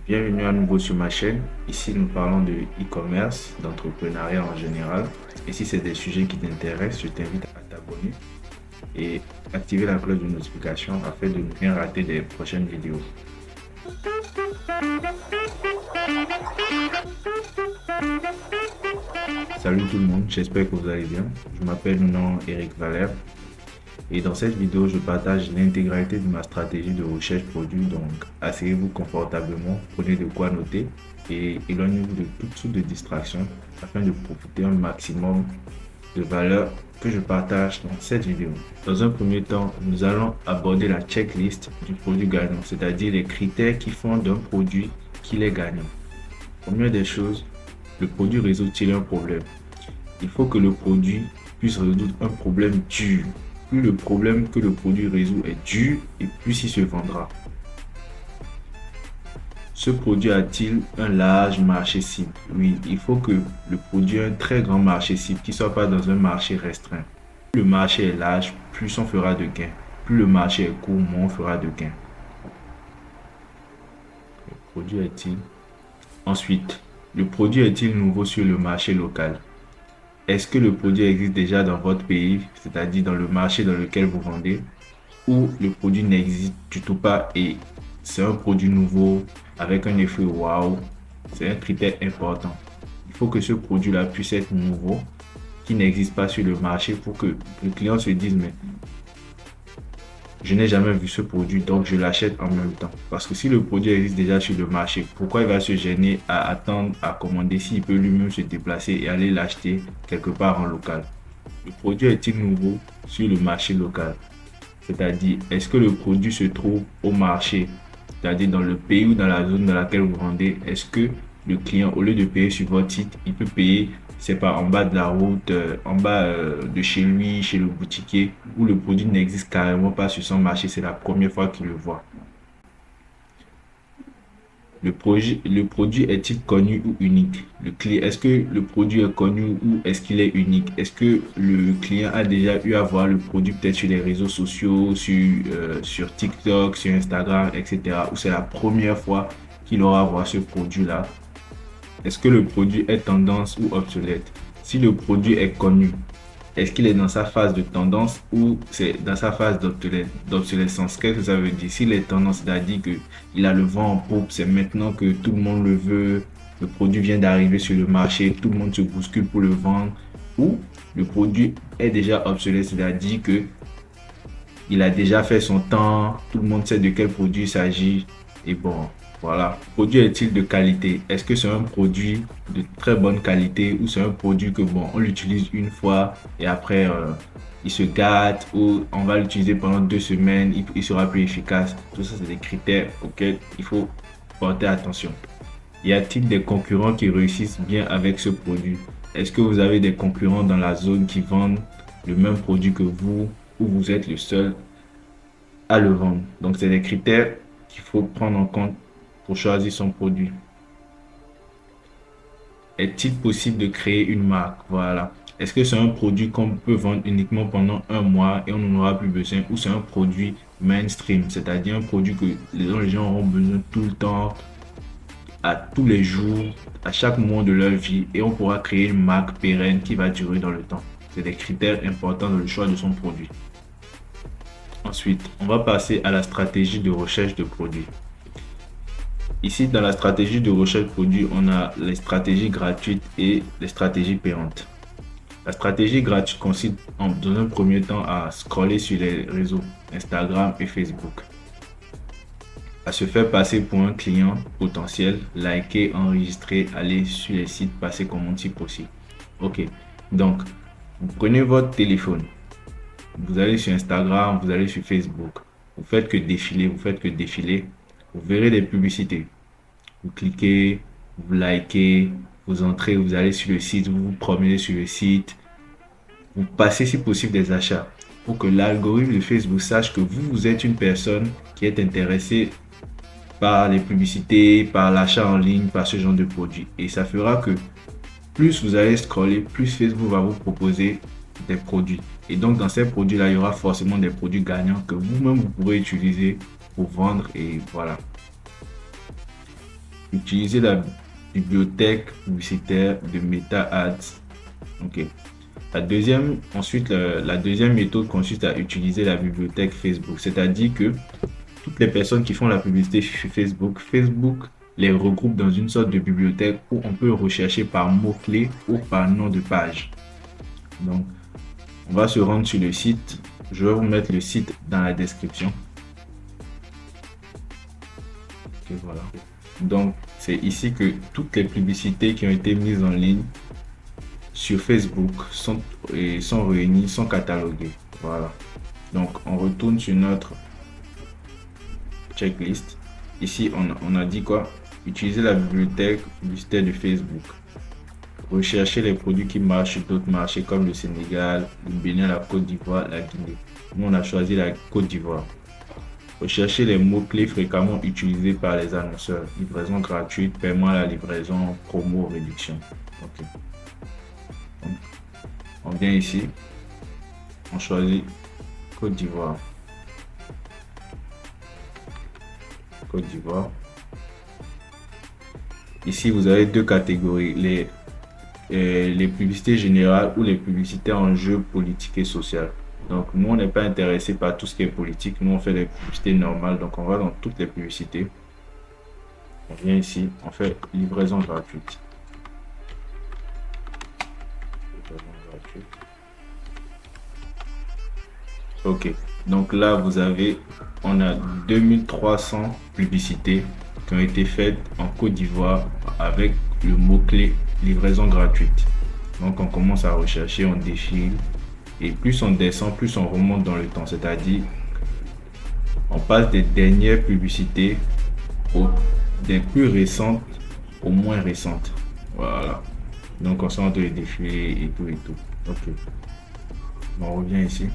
Bienvenue à nouveau sur ma chaîne. Ici, nous parlons de e-commerce, d'entrepreneuriat en général. Et si c'est des sujets qui t'intéressent, je t'invite à t'abonner et activer la cloche de notification afin de ne rien rater des prochaines vidéos. Salut tout le monde, j'espère que vous allez bien. Je m'appelle Eric Valère. Et dans cette vidéo, je partage l'intégralité de ma stratégie de recherche produit. Donc, asseyez-vous confortablement, prenez de quoi noter et éloignez-vous de toutes sortes de distractions afin de profiter un maximum de valeur que je partage dans cette vidéo. Dans un premier temps, nous allons aborder la checklist du produit gagnant, c'est-à-dire les critères qui font d'un produit qu'il est gagnant. Première des choses, le produit résout-il un problème? Il faut que le produit puisse résoudre un problème dur. Plus le problème que le produit résout est dur et plus il se vendra. Ce produit a-t-il un large marché cible? Oui, il faut que le produit ait un très grand marché cible qui ne soit pas dans un marché restreint. Plus le marché est large, plus on fera de gains. Plus le marché est court, moins on fera de gains. Le produit est-il? Ensuite, le produit est-il nouveau sur le marché local? Est-ce que le produit existe déjà dans votre pays, c'est-à-dire dans le marché dans lequel vous vendez, ou le produit n'existe du tout pas et c'est un produit nouveau avec un effet waouh? C'est un critère important. Il faut que ce produit-là puisse être nouveau, qui n'existe pas sur le marché pour que le client se dise, mais je n'ai jamais vu ce produit, donc je l'achète en même temps. Parce que si le produit existe déjà sur le marché, pourquoi il va se gêner à attendre, à commander s'il peut lui-même se déplacer et aller l'acheter quelque part en local? Le produit est-il nouveau sur le marché local? C'est-à-dire, est-ce que le produit se trouve au marché, c'est-à-dire dans le pays ou dans la zone dans laquelle vous vendez? Est-ce que le client, au lieu de payer sur votre site, il peut payer, c'est pas en bas de la route, en bas de chez lui, chez le boutiquier, où le produit n'existe carrément pas sur son marché, c'est la première fois qu'il le voit. Le produit est-il connu ou unique? Est-ce que le produit est connu ou est-ce qu'il est unique? Est-ce que le client a déjà eu à voir le produit peut-être sur les réseaux sociaux, sur TikTok, sur Instagram, etc. Ou c'est la première fois qu'il aura à voir ce produit-là? Est-ce que le produit est tendance ou obsolète? Si le produit est connu, est-ce qu'il est dans sa phase de tendance ou c'est dans sa phase d'obsolescence? Qu'est-ce que ça veut dire? S'il est tendance, c'est-à-dire qu'il a le vent en poupe, c'est maintenant que tout le monde le veut, le produit vient d'arriver sur le marché, tout le monde se bouscule pour le vendre, ou le produit est déjà obsolète, c'est-à-dire que il a déjà fait son temps, tout le monde sait de quel produit il s'agit, et bon, voilà. Produit est-il de qualité? Est-ce que c'est un produit de très bonne qualité ou c'est un produit que bon, on l'utilise une fois et après il se gâte ou on va l'utiliser pendant 2 semaines, il sera plus efficace? Tout ça, c'est des critères auxquels il faut porter attention. Y a-t-il des concurrents qui réussissent bien avec ce produit? Est-ce que vous avez des concurrents dans la zone qui vendent le même produit que vous ou vous êtes le seul à le vendre? Donc, c'est des critères qu'il faut prendre en compte pour choisir son produit. Est-il possible de créer une marque? Voilà. Est-ce que c'est un produit qu'on peut vendre uniquement pendant un mois et on n'en aura plus besoin, ou c'est un produit mainstream, c'est-à-dire un produit que les gens auront besoin tout le temps, à tous les jours, à chaque moment de leur vie, et on pourra créer une marque pérenne qui va durer dans le temps? C'est des critères importants dans le choix de son produit. Ensuite, on va passer à la stratégie de recherche de produits. Ici, dans la stratégie de recherche produit, on a les stratégies gratuites et les stratégies payantes. La stratégie gratuite consiste dans un premier temps à scroller sur les réseaux Instagram et Facebook, à se faire passer pour un client potentiel, liker, enregistrer, aller sur les sites, passer commande si possible. Ok, donc vous prenez votre téléphone, vous allez sur Instagram, vous allez sur Facebook, vous faites que défiler, vous verrez des publicités. Vous cliquez, vous likez, vous entrez, vous allez sur le site, vous vous promenez sur le site, vous passez si possible des achats pour que l'algorithme de Facebook sache que vous êtes une personne qui est intéressée par les publicités, par l'achat en ligne, par ce genre de produits. Et ça fera que plus vous allez scroller, plus Facebook va vous proposer des produits. Et donc dans ces produits-là, il y aura forcément des produits gagnants que vous-même vous pourrez utiliser pour vendre et voilà. utiliser la bibliothèque publicitaire de Meta Ads. Ok. La deuxième méthode consiste à utiliser la bibliothèque Facebook. C'est-à-dire que toutes les personnes qui font la publicité sur Facebook, Facebook les regroupe dans une sorte de bibliothèque où on peut rechercher par mots-clés ou par nom de page. Donc, on va se rendre sur le site. Je vais vous mettre le site dans la description. Ok, voilà. Donc, c'est ici que toutes les publicités qui ont été mises en ligne sur Facebook sont réunies, sont cataloguées. Voilà. Donc, on retourne sur notre checklist. Ici, on a dit quoi? Utiliser la bibliothèque publicitaire de Facebook. Rechercher les produits qui marchent sur d'autres marchés comme le Sénégal, le Bénin, la Côte d'Ivoire, la Guinée. Nous, on a choisi la Côte d'Ivoire. Rechercher les mots-clés fréquemment utilisés par les annonceurs. Livraison gratuite, paiement à la livraison, promo, réduction. Ok. Donc, on vient ici. On choisit Côte d'Ivoire. Côte d'Ivoire. Ici, vous avez deux catégories. Les publicités générales ou les publicités en jeu politique et social. Donc, nous, on n'est pas intéressé par tout ce qui est politique. Nous, on fait des publicités normales. Donc, on va dans toutes les publicités. On vient ici, on fait livraison gratuite. Ok. Donc là, on a 2300 publicités qui ont été faites en Côte d'Ivoire avec le mot-clé livraison gratuite. Donc, on commence à rechercher, on défile. Et plus on descend, plus on remonte dans le temps. C'est-à-dire, on passe des dernières publicités des plus récentes aux moins récentes. Voilà. Donc, on sent les défilés et tout et tout. Ok. On revient ici.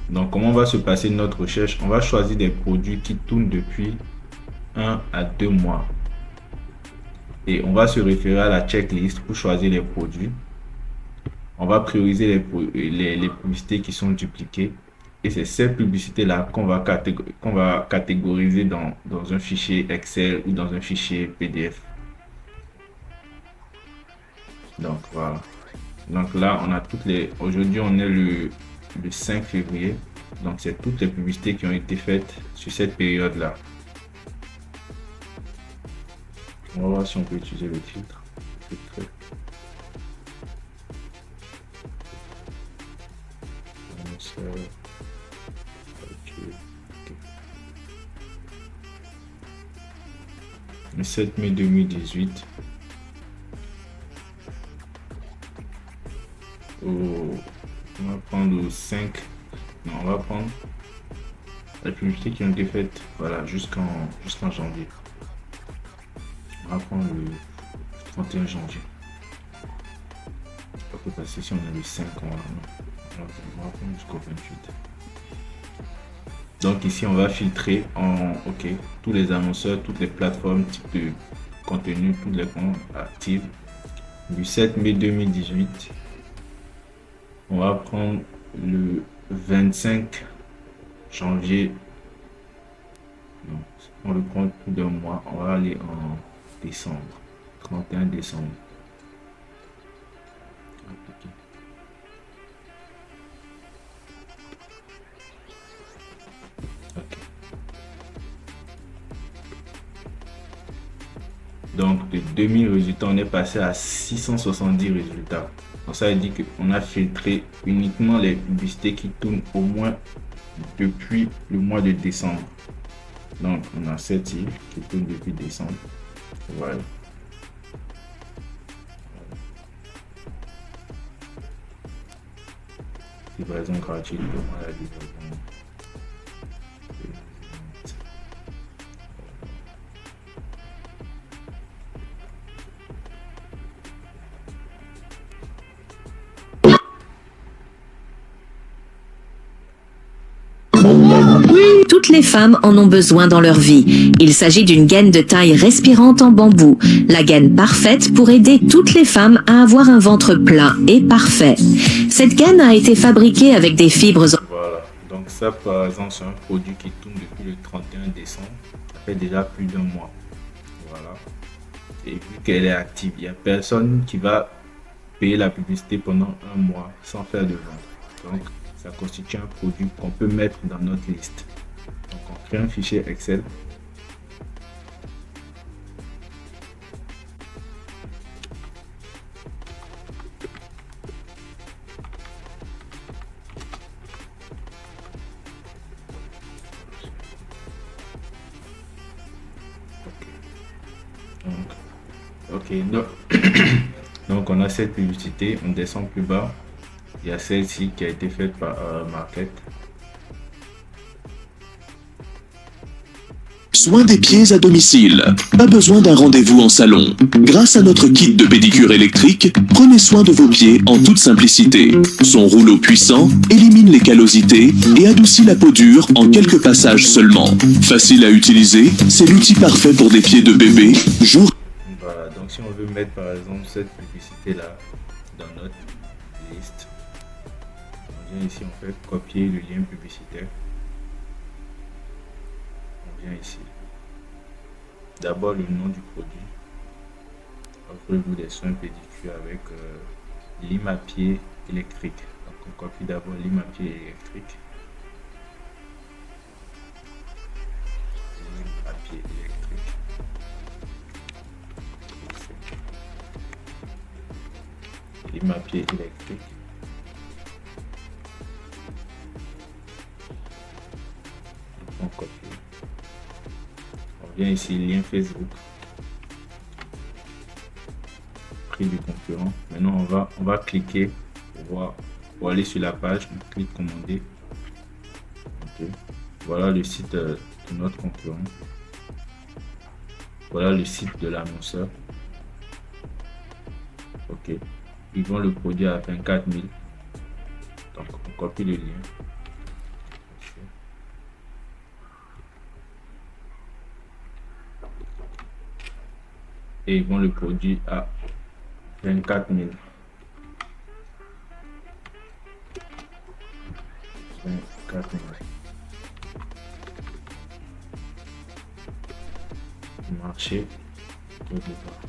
Donc, comment va se passer notre recherche? On va choisir des produits qui tournent depuis 1 à 2 mois. Et on va se référer à la checklist pour choisir les produits. On va prioriser les publicités qui sont dupliquées. Et c'est ces publicités-là qu'on va catégoriser dans un fichier Excel ou dans un fichier PDF. Donc, voilà. Donc là, on a toutes les... Aujourd'hui, on est le 5 février. Donc, c'est toutes les publicités qui ont été faites sur cette période-là. On va voir si on peut utiliser le filtre. Le 7 mai 2018. On va prendre le 5. Non, on va prendre les publicités qui ont été faites, voilà, jusqu'en janvier. On va prendre le 31 janvier. On peut passer si on a le 5, on va prendre jusqu'au 28. Donc ici, on va filtrer tous les annonceurs, toutes les plateformes, type de contenu, toutes les comptes actifs. Du 7 mai 2018, on va prendre le 25 janvier. Donc, on le prend tout d'un mois. On va aller en décembre, 31 décembre. Donc, de 2000 résultats, on est passé à 670 résultats. Donc, ça veut dire qu'on a filtré uniquement les publicités qui tournent au moins depuis le mois de décembre. Donc, on a celle-ci qui tourne depuis décembre. Voilà. Livraison gratuite pour moi, la livraison. Toutes les femmes en ont besoin dans leur vie. Il s'agit d'une gaine de taille respirante en bambou. La gaine parfaite pour aider toutes les femmes à avoir un ventre plat et parfait. Cette gaine a été fabriquée avec des fibres... Voilà, donc ça par exemple c'est un produit qui tourne depuis le 31 décembre. fait déjà plus d'un mois. Voilà. Et vu qu'elle est active, il n'y a personne qui va payer la publicité pendant un mois sans faire de vente. Donc, ça constitue un produit qu'on peut mettre dans notre liste. Donc, on crée un fichier Excel. Ok, donc, donc on a cette publicité, on descend plus bas. Il y a celle-ci qui a été faite par Market. Soins des pieds à domicile. Pas besoin d'un rendez-vous en salon. Grâce à notre kit de pédicure électrique, prenez soin de vos pieds en toute simplicité. Son rouleau puissant élimine les callosités et adoucit la peau dure en quelques passages seulement. Facile à utiliser, c'est l'outil parfait pour des pieds de bébé, jour. Voilà, donc si on veut mettre par exemple cette publicité-là dans notre liste, on vient ici, on fait copier le lien publicitaire. On vient ici. D'abord le nom du produit. Offrez-vous des soins pédicure avec lime à pied électrique. Donc on copie d'abord lime à pied électrique. Lime à pied électrique. Lime à pied électrique. On copie. On vient ici, lien Facebook. Prix du concurrent. Maintenant, on va cliquer pour aller sur la page. On clique commander. Okay. Voilà le site de notre concurrent. Voilà le site de l'annonceur. Ok. Ils vendent le produit à 24 000. Donc, on copie le lien. Et ils vendent le produit à 24 000. 24 000. Marché au départ.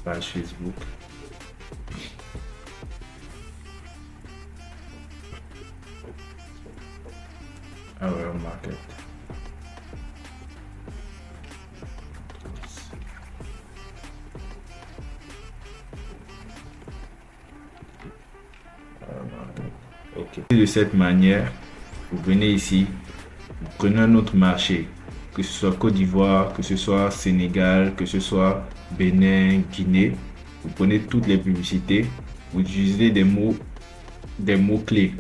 Page Facebook. Our market. Ok. De cette manière, vous venez ici, vous prenez un autre marché, que ce soit Côte d'Ivoire, que ce soit Sénégal, que ce soit Bénin, Guinée. Vous prenez toutes les publicités, vous utilisez des mots-clés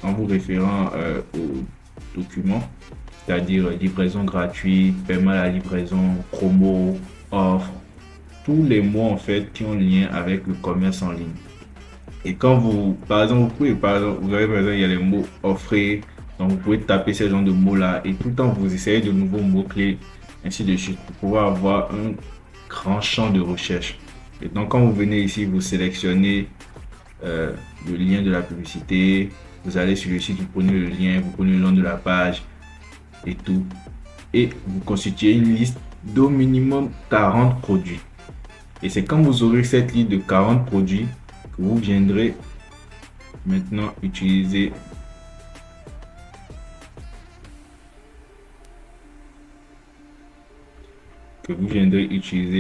en vous référant au document, c'est-à-dire livraison gratuite, paiement à la livraison, promo, offre, tous les mots en fait qui ont lien avec le commerce en ligne. Et quand vous, par exemple, vous avez par exemple, il y a les mots offrir, donc vous pouvez taper ces genres de mots là et tout le temps vous essayez de nouveaux mots clés, ainsi de suite, pour pouvoir avoir un grand champ de recherche. Et donc quand vous venez ici, vous sélectionnez le lien de la publicité. Vous allez sur le site, vous prenez le lien, vous prenez le nom de la page et tout. Et vous constituez une liste d'au minimum 40 produits. Et c'est quand vous aurez cette liste de 40 produits que vous viendrez maintenant utiliser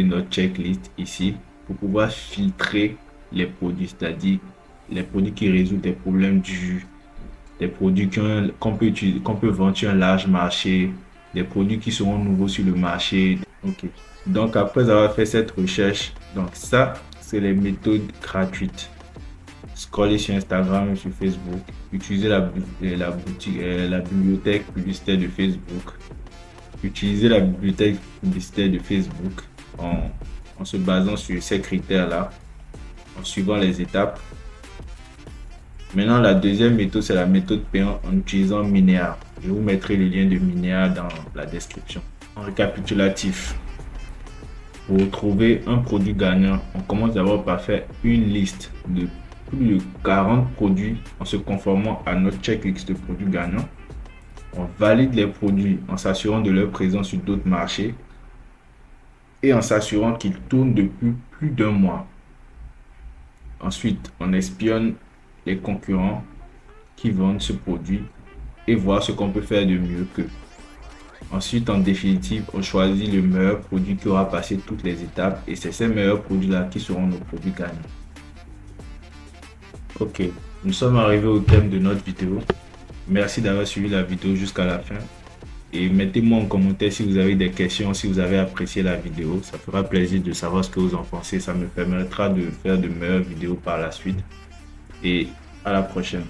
notre checklist ici pour pouvoir filtrer les produits, c'est-à-dire les produits qui résolvent des problèmes du jus, des produits qu'on peut vendre sur un large marché, des produits qui seront nouveaux sur le marché. Ok. Donc après avoir fait cette recherche, donc ça c'est les méthodes gratuites. Scroller sur Instagram, sur Facebook, utiliser la bibliothèque publicitaire de Facebook, utiliser la bibliothèque publicitaire de Facebook en se basant sur ces critères là, en suivant les étapes. Maintenant, la deuxième méthode, c'est la méthode payante en utilisant Minea. Je vous mettrai le lien de Minea dans la description. En récapitulatif, Pour trouver un produit gagnant, on commence d'abord par faire une liste de plus de 40 produits en se conformant à notre checklist de produits gagnants. On valide les produits en s'assurant de leur présence sur d'autres marchés et en s'assurant qu'ils tournent depuis plus d'un mois. Ensuite, on espionne les concurrents qui vendent ce produit et voir ce qu'on peut faire de mieux qu'eux. Ensuite, en définitive, on choisit le meilleur produit qui aura passé toutes les étapes et c'est ces meilleurs produits-là qui seront nos produits gagnants. Ok, nous sommes arrivés au thème de notre vidéo. Merci d'avoir suivi la vidéo jusqu'à la fin. Et mettez-moi en commentaire si vous avez des questions, si vous avez apprécié la vidéo. Ça fera plaisir de savoir ce que vous en pensez. Ça me permettra de faire de meilleures vidéos par la suite. Et à la prochaine.